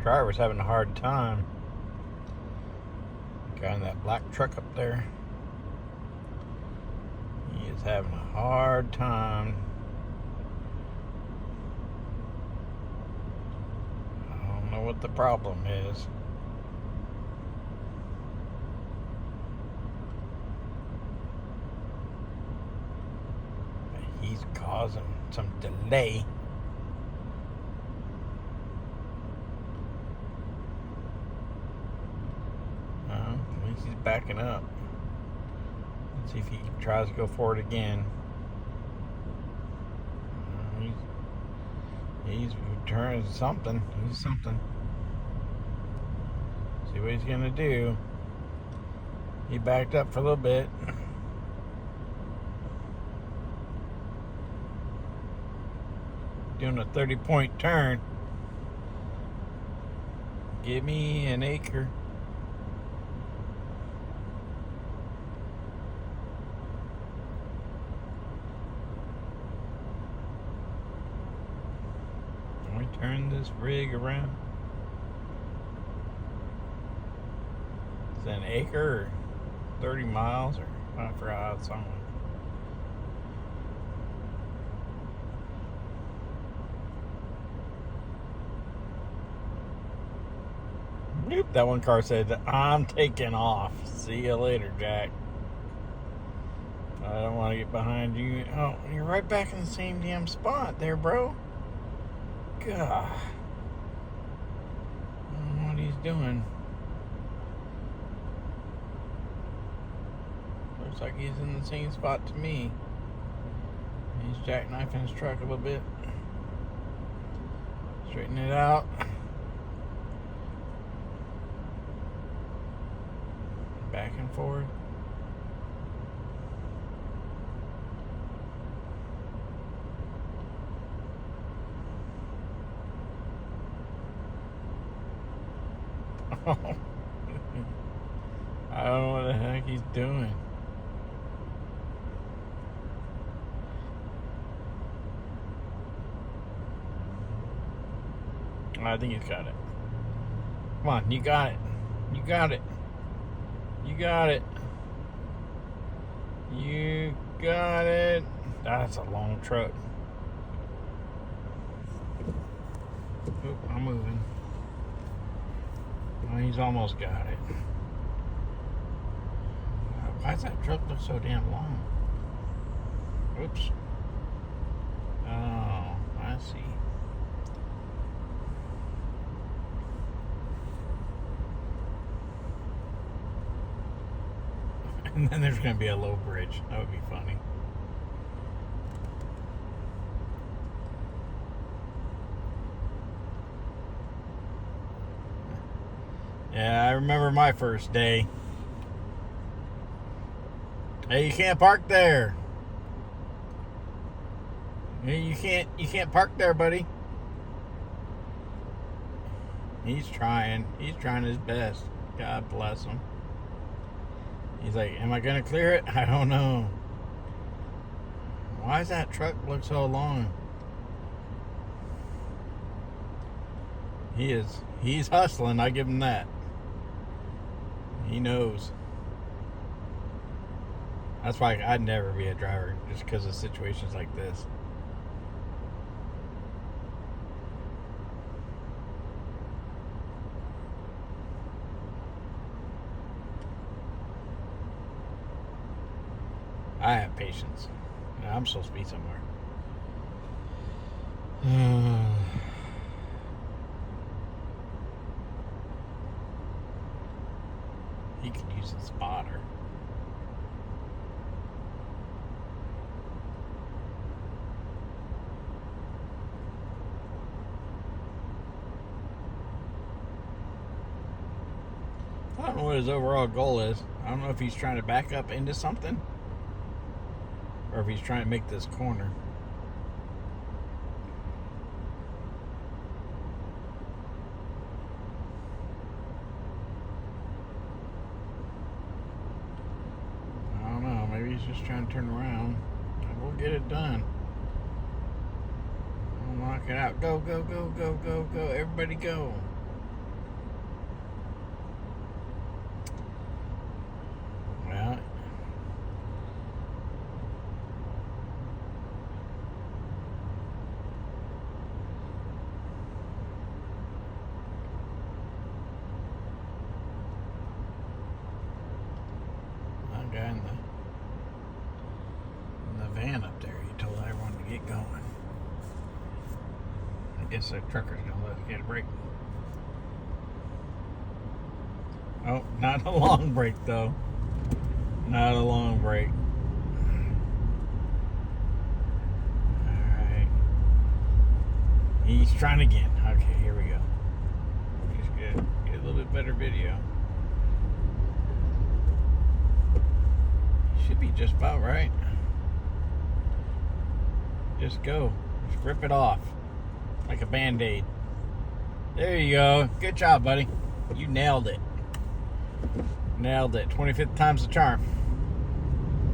Driver's having a hard time. Guy in that black truck up there. He is having a hard time. I don't know what the problem is. But he's causing some delay. At least he's backing up. Let's see if he tries to go forward again. He's turning something. He's something. See what he's gonna do. He backed up for a little bit. Doing a 30-point turn. Give me an acre. Turn this rig around. Is that an acre or 30 miles or I forgot how it's on. Nope, that one car said, I'm taking off. See you later, Jack. I don't want to get behind you. Oh, you're right back in the same damn spot there, bro. God. I don't know what he's doing. Looks like he's in the same spot to me. He's jackknifing his truck a little bit. Straighten it out. Back and forth. I don't know what the heck he's doing. I think he's got it. Come on, you got it. You got it. You got it. You got it. That's a long truck. Oop, I'm moving. Oh, he's almost got it. Why does that truck look so damn long? Oops. Oh, I see. And then there's going to be a low bridge. That would be funny. Yeah, I remember my first day. Hey, you can't park there. Hey, you can't park there, buddy. He's trying his best. God bless him. He's like, am I gonna clear it? I don't know. Why does that truck look so long? He's hustling, I give him that. He knows. That's why I'd never be a driver, just because of situations like this. I have patience. I'm supposed to be somewhere. He could use a spotter. I don't know what his overall goal is. I don't know if he's trying to back up into something or if he's trying to make this corner. I don't know. Maybe he's just trying to turn around. We'll get it done. We'll knock it out. Go, go, go, go, go, go. Everybody go. Guess the trucker's gonna let us get a break. Oh, not a long break though. Not a long break. Alright. He's trying again. Okay, here we go. Just get a little bit better video. Should be just about right. Just go. Just rip it off. Like a band-aid. There you go. Good job, buddy. You nailed it. Nailed it. 25th time's the charm.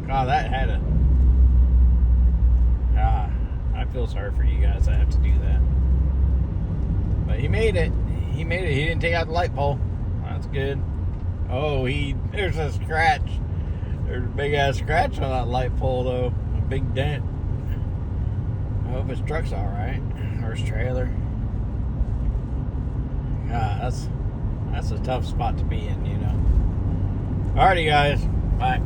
God, that had a... I feel sorry for you guys that have to do that. But he made it. He made it. He didn't take out the light pole. That's good. Oh, there's a scratch. There's a big-ass scratch on that light pole, though. A big dent. I hope his truck's alright. Or his trailer. God, that's a tough spot to be in, you know. Alrighty, guys. Bye.